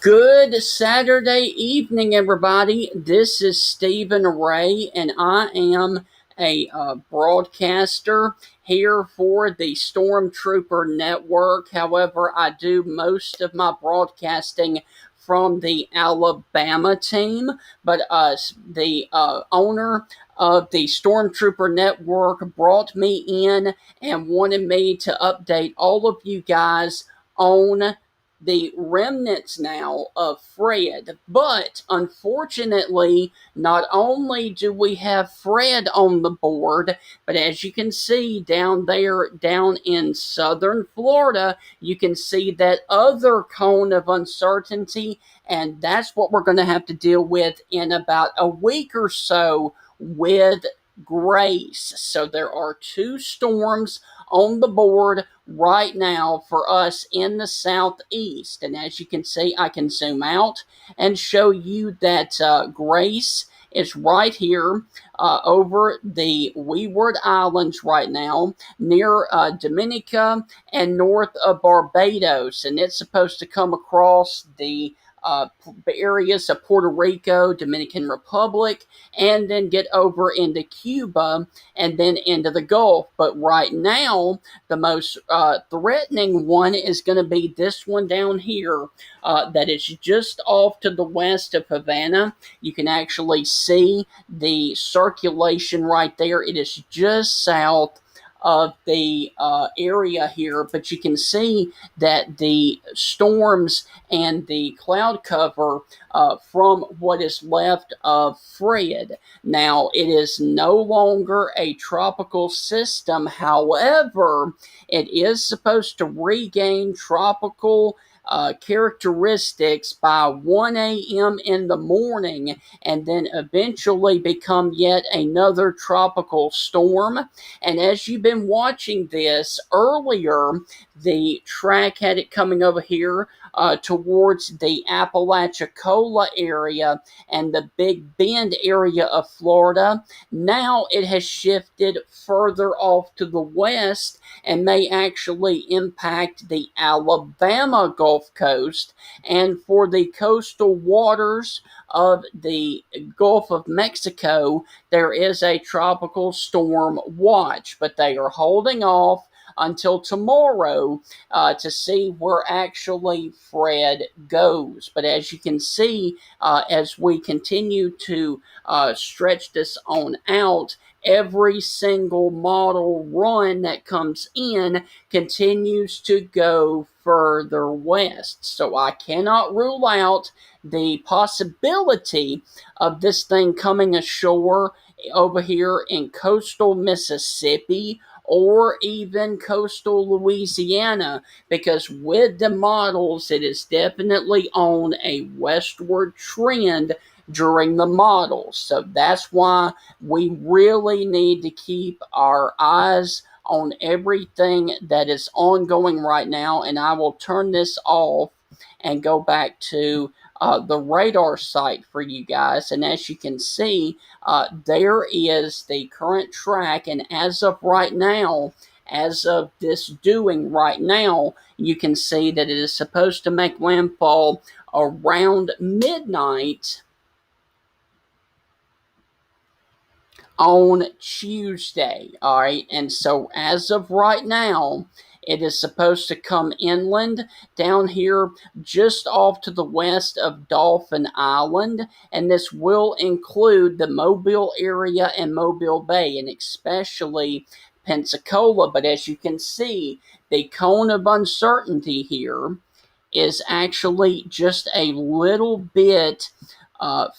Good Saturday evening, everybody. This is Stephen Ray, and I am a broadcaster here for the Stormtrooper Network. However, I do most of my broadcasting from the Alabama team, but the owner of the Stormtrooper Network brought me in and wanted me to update all of you guys on the remnants now of Fred. But unfortunately, not only do we have Fred on the board, but as you can see down there, down in southern Florida, you can see that other cone of uncertainty, and that's what we're going to have to deal with in about a week or so with Grace. So there are two storms on the board right now for us in the southeast. And as you can see, I can zoom out and show you that Grace is right here over the Leeward Islands right now near Dominica and north of Barbados. And it's supposed to come across the areas of Puerto Rico, Dominican Republic, and then get over into Cuba and then into the Gulf. But right now, the most threatening one is going to be this one down here that is just off to the west of Havana. You can actually see the circulation right there. It is just south of the area here, but you can see that the storms and the cloud cover from what is left of Fred. Now, it is no longer a tropical system. However, it is supposed to regain tropical characteristics by 1 a.m. in the morning and then eventually become yet another tropical storm. And as you've been watching this earlier, the track had it coming over here towards the Apalachicola area and the Big Bend area of Florida. Now it has shifted further off to the west and may actually impact the Alabama Gulf Coast. And for the coastal waters of the Gulf of Mexico, there is a tropical storm watch, but they are holding off until tomorrow to see where actually Fred goes. But as you can see, as we continue to stretch this on out, every single model run that comes in continues to go further west. So I cannot rule out the possibility of this thing coming ashore over here in coastal Mississippi or even coastal Louisiana, because with the models, it is definitely on a westward trend during the models. So that's why we really need to keep our eyes on everything that is ongoing right now. And I will turn this off and go back to the radar site for you guys. And as you can see, there is the current track. And as of right now, as of this doing right now, you can see that it is supposed to make landfall around midnight on Tuesday. All right. And so as of right now, it is supposed to come inland down here just off to the west of Dolphin Island. And this will include the Mobile area and Mobile Bay, and especially Pensacola. But as you can see, the cone of uncertainty here is actually just a little bit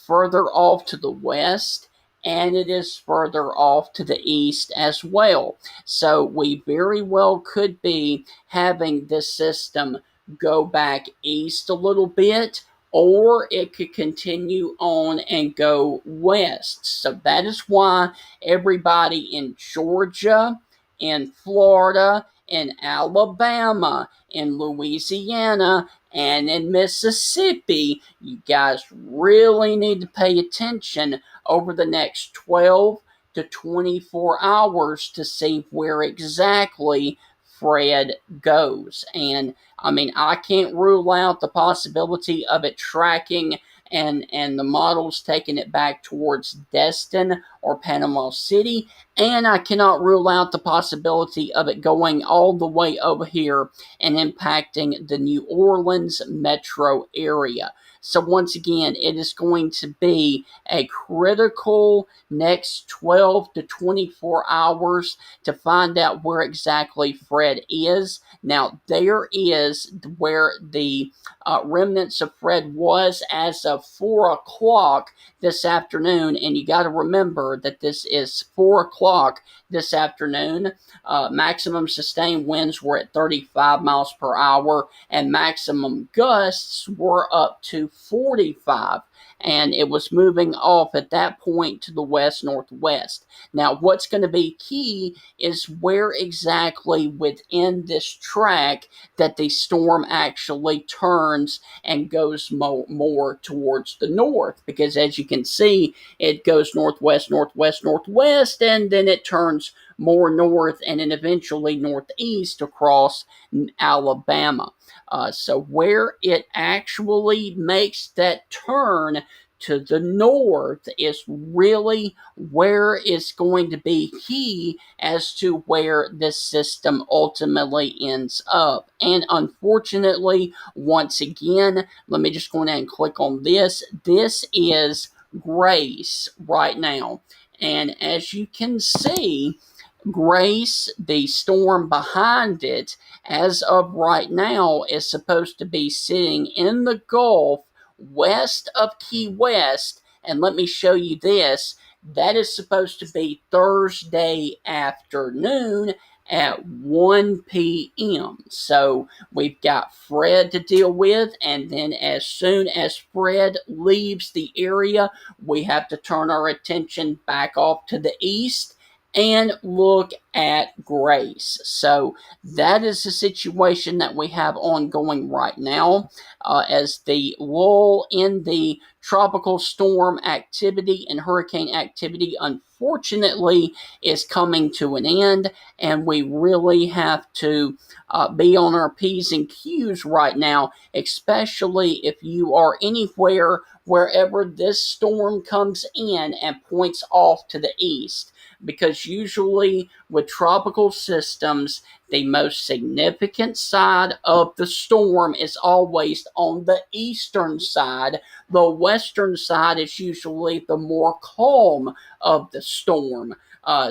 further off to the west, and it is further off to the east as well. So we very well could be having this system go back east a little bit, or it could continue on and go west. So that is why everybody in Georgia, in Florida, in Alabama, in Louisiana, and in Mississippi, you guys really need to pay attention over the next 12 to 24 hours to see where exactly Fred goes. And I mean, I can't rule out the possibility of it tracking and the models taking it back towards Destin or Panama City. And I cannot rule out the possibility of it going all the way over here and impacting the New Orleans metro area. So once again, it is going to be a critical next 12 to 24 hours to find out where exactly Fred is. Now, there is where the remnants of Fred was as of 4 o'clock this afternoon. And you got to remember that this is 4 o'clock this afternoon. Maximum sustained winds were at 35 miles per hour, and maximum gusts were up to 45. And it was moving off at that point to the west-northwest. Now, what's going to be key is where exactly within this track that the storm actually turns and goes more towards the north. Because as you can see, it goes northwest, northwest, northwest, and then it turns more north and then eventually northeast across Alabama. So where it actually makes that turn to the north is really where it's going to be key as to where this system ultimately ends up. And unfortunately, once again, let me just go ahead and click on this. This is Grace right now. And as you can see, Grace, the storm behind it, as of right now, is supposed to be sitting in the Gulf west of Key West. And let me show you this. That is supposed to be Thursday afternoon at 1 p.m. So we've got Fred to deal with, and then as soon as Fred leaves the area, we have to turn our attention back off to the east and look at Grace. So that is the situation that we have ongoing right now, as the lull in the tropical storm activity and hurricane activity unfortunately is coming to an end, and we really have to be on our P's and Q's right now, especially if you are anywhere wherever this storm comes in and points off to the east. Because usually with tropical systems, the most significant side of the storm is always on the eastern side. The western side is usually the more calm of the storm.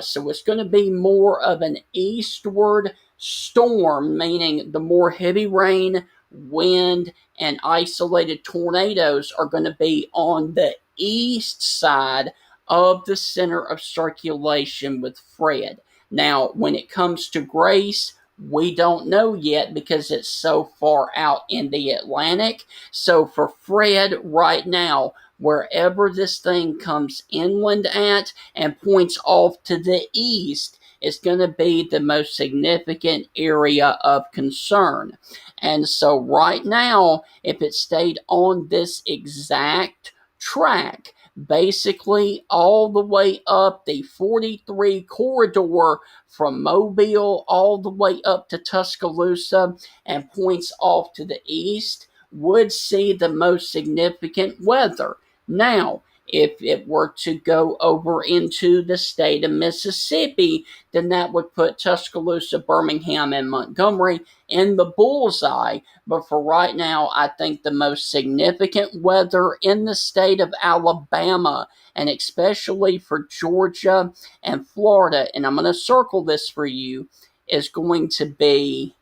So it's going to be more of an eastward storm, meaning the more heavy rain, wind, and isolated tornadoes are going to be on the east side of the center of circulation with Fred. Now, when it comes to Grace, we don't know yet because it's so far out in the Atlantic. So for Fred right now, wherever this thing comes inland at and points off to the east, is going to be the most significant area of concern. And so right now, if it stayed on this exact track, basically all the way up the 43 corridor from Mobile all the way up to Tuscaloosa and points off to the east, would see the most significant weather. Now, if it were to go over into the state of Mississippi, then that would put Tuscaloosa, Birmingham, and Montgomery in the bullseye. But for right now, I think the most significant weather in the state of Alabama, and especially for Georgia and Florida, and I'm going to circle this for you, is going to be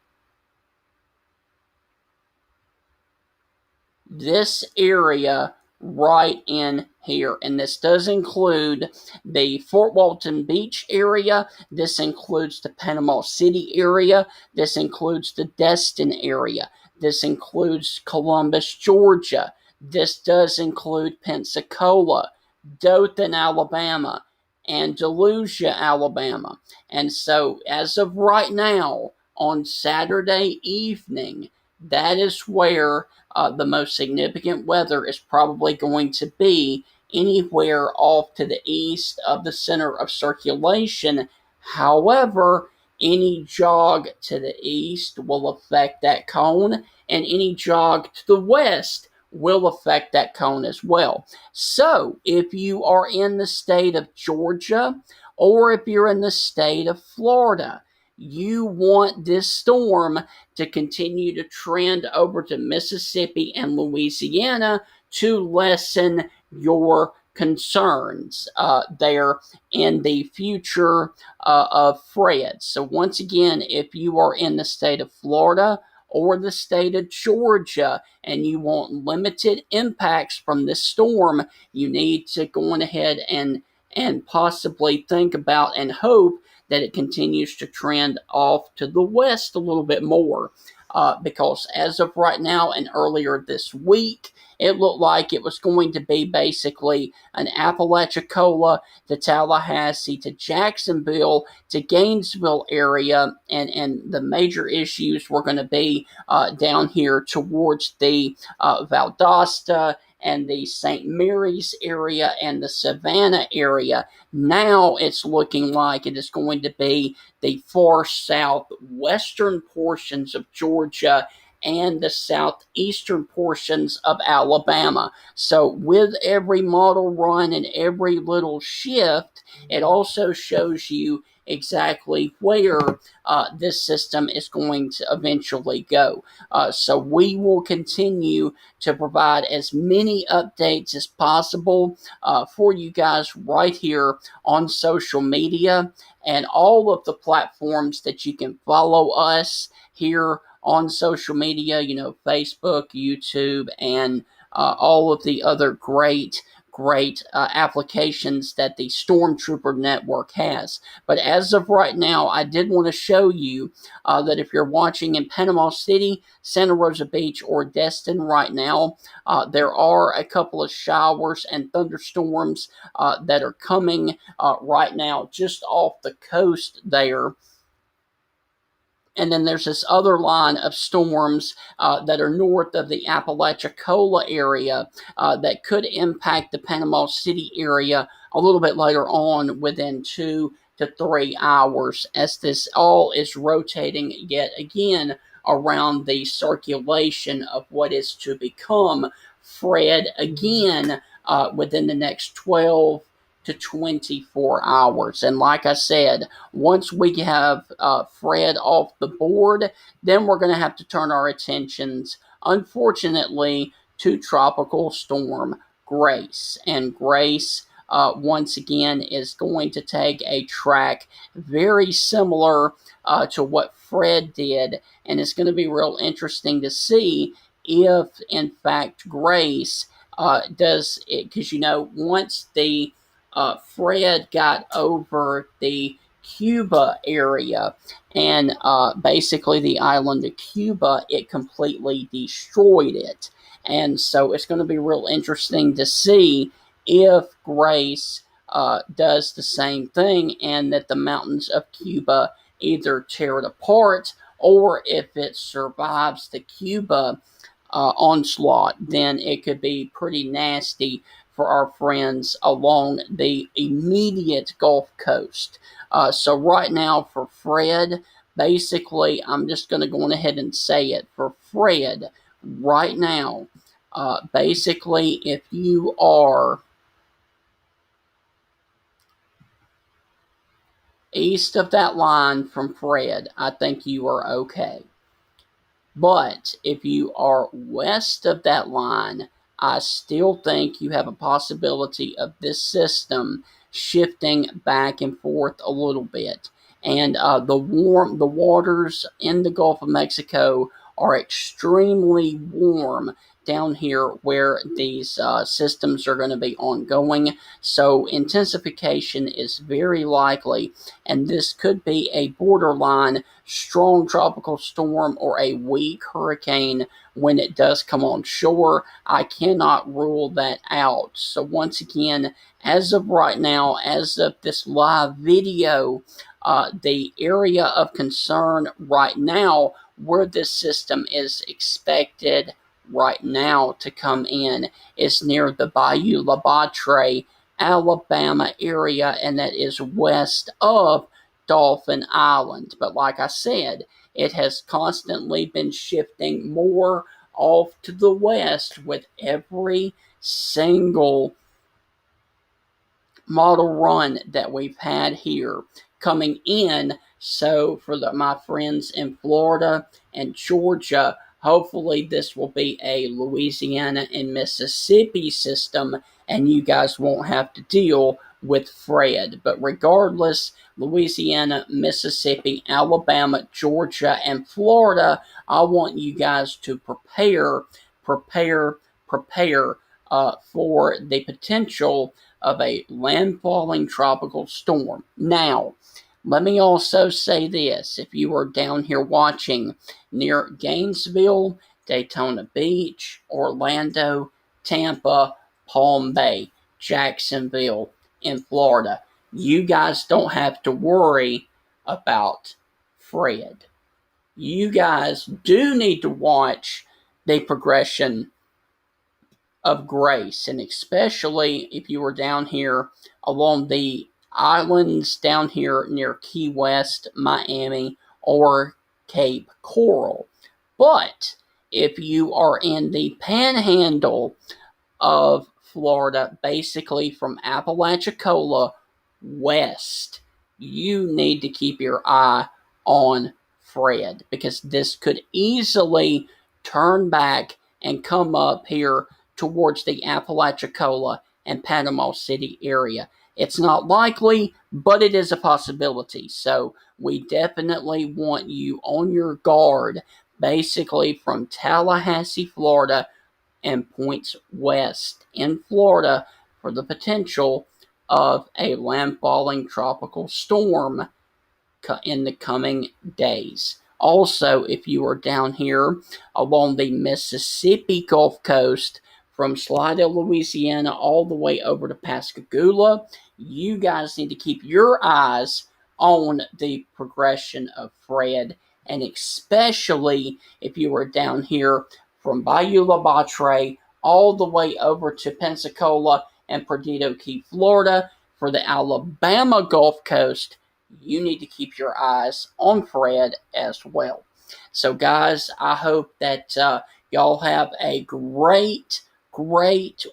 this area right in here. And this does include the Fort Walton Beach area. This includes the Panama City area. This includes the Destin area. This includes Columbus, Georgia. This does include Pensacola, Dothan, Alabama, and Delusia, Alabama. And so, as of right now, on Saturday evening, that is where the most significant weather is probably going to be, anywhere off to the east of the center of circulation. However, Any jog to the east will affect that cone, and any jog to the west will affect that cone as well. So, if you are in the state of Georgia or if you're in the state of Florida, you want this storm to continue to trend over to Mississippi and Louisiana to lessen your concerns there in the future of Fred. So, once again, if you are in the state of Florida or the state of Georgia and you want limited impacts from this storm, you need to go on ahead and possibly think about and hope that it continues to trend off to the west a little bit more. Because as of right now and earlier this week, it looked like it was going to be basically an Apalachicola to Tallahassee to Jacksonville to Gainesville area, and the major issues were going to be down here towards the Valdosta and the St. Mary's area and the Savannah area. Now it's looking like it is going to be the far southwestern portions of Georgia and the southeastern portions of Alabama. So, with every model run and every little shift, it also shows you exactly where this system is going to eventually go. So, we will continue to provide as many updates as possible for you guys right here on social media and all of the platforms that you can follow us here on social media, Facebook, YouTube, and all of the other great applications that the Stormtrooper Network has. But as of right now, I did want to show you that if you're watching in Panama City, Santa Rosa Beach, or Destin right now, there are a couple of showers and thunderstorms that are coming right now just off the coast there. And then there's this other line of storms that are north of the Apalachicola area that could impact the Panama City area a little bit later on within 2 to 3 hours as this all is rotating yet again around the circulation of what is to become Fred again within the next 12 to 24 hours. And like I said, once we have Fred off the board, then we're going to have to turn our attentions, unfortunately, to Tropical Storm Grace. And Grace, once again, is going to take a track very similar to what Fred did. And it's going to be real interesting to see if, in fact, Grace does it. Because, once the Fred got over the Cuba area and basically the island of Cuba, it completely destroyed it. And so it's going to be real interesting to see if Grace does the same thing and that the mountains of Cuba either tear it apart, or if it survives the Cuba onslaught, then it could be pretty nasty for our friends along the immediate Gulf Coast. So right now for Fred, basically, I'm just going to go on ahead and say it. For Fred, right now, basically, if you are east of that line from Fred, I think you are okay. But if you are west of that line, I still think you have a possibility of this system shifting back and forth a little bit. And the waters in the Gulf of Mexico are extremely warm down here where these systems are going to be ongoing. So intensification is very likely, and this could be a borderline strong tropical storm or a weak hurricane when it does come on shore. I cannot rule that out. So once again, as of right now, as of this live video, the area of concern right now where this system is expected right now to come in is near the Bayou La Batre, Alabama area, and that is west of Dolphin Island. But like I said, it has constantly been shifting more off to the west with every single model run that we've had here coming in. So for my friends in Florida and Georgia, hopefully this will be a Louisiana and Mississippi system and you guys won't have to deal with Fred. But regardless, Louisiana, Mississippi, Alabama, Georgia, and Florida, I want you guys to prepare for the potential of a landfalling tropical storm. Now, let me also say this. If you are down here watching near Gainesville, Daytona Beach, Orlando, Tampa, Palm Bay, Jacksonville, in Florida, you guys don't have to worry about Fred. You guys do need to watch the progression of grace, and especially if you were down here along the islands down here near Key West, Miami, or Cape Coral. But if you are in the panhandle of Florida, basically from Apalachicola west, you need to keep your eye on Fred because this could easily turn back and come up here towards the Apalachicola and Panama City area. It's not likely, but it is a possibility. So we definitely want you on your guard, basically from Tallahassee, Florida, and points west in Florida for the potential of a landfalling tropical storm in the coming days. Also, if you are down here along the Mississippi Gulf Coast from Slidell, Louisiana, all the way over to Pascagoula, you guys need to keep your eyes on the progression of Fred, and especially if you are down here from Bayou La Batre all the way over to Pensacola and Perdido Key, Florida, for the Alabama Gulf Coast, you need to keep your eyes on Fred as well. So, guys, I hope that y'all have a great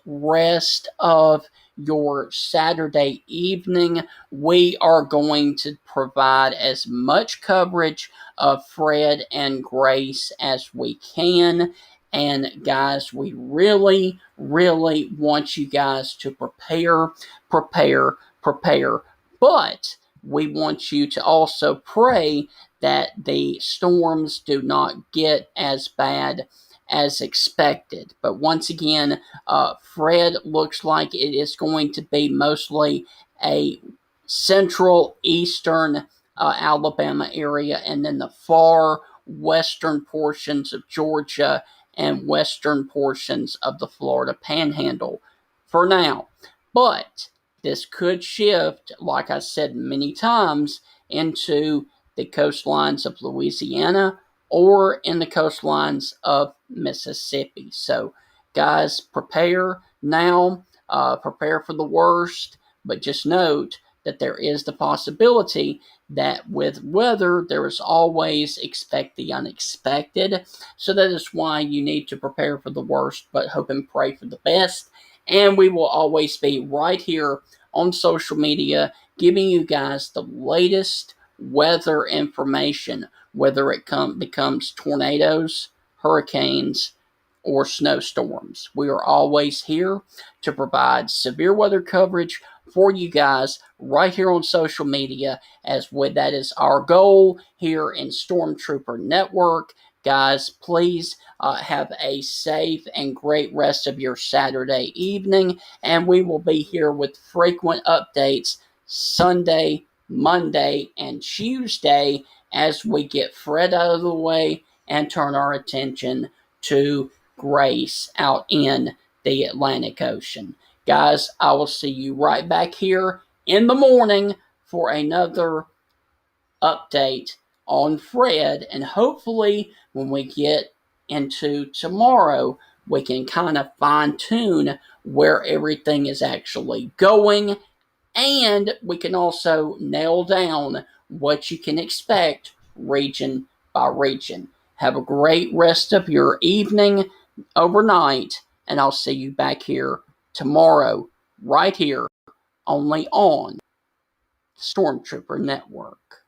rest of your Saturday evening. We are going to provide as much coverage of Fred and Grace as we can. And guys, we really want you guys to prepare. But we want you to also pray that the storms do not get as bad as expected. But once again, Fred looks like it is going to be mostly a central eastern Alabama area and then the far western portions of Georgia and western portions of the Florida Panhandle for now. But this could shift, like I said many times, into the coastlines of Louisiana or in the coastlines of Mississippi. So, guys, prepare now, prepare for the worst, but just note that there is the possibility that with weather, there is always expect the unexpected. So that is why you need to prepare for the worst, but hope and pray for the best. And we will always be right here on social media giving you guys the latest weather information, whether it becomes tornadoes, hurricanes, or snowstorms. We are always here to provide severe weather coverage for you guys right here on social media, as that is our goal here in Stormtrooper Network. Guys, please have a safe and great rest of your Saturday evening, and we will be here with frequent updates Sunday, Monday, and Tuesday as we get Fred out of the way and turn our attention to Grace out in the Atlantic Ocean. Guys, I will see you right back here in the morning for another update on Fred, and hopefully when we get into tomorrow, we can kind of fine tune where everything is actually going and we can also nail down what you can expect region by region. Have a great rest of your evening, overnight, and I'll see you back here tomorrow, right here, only on Stormtrooper Network.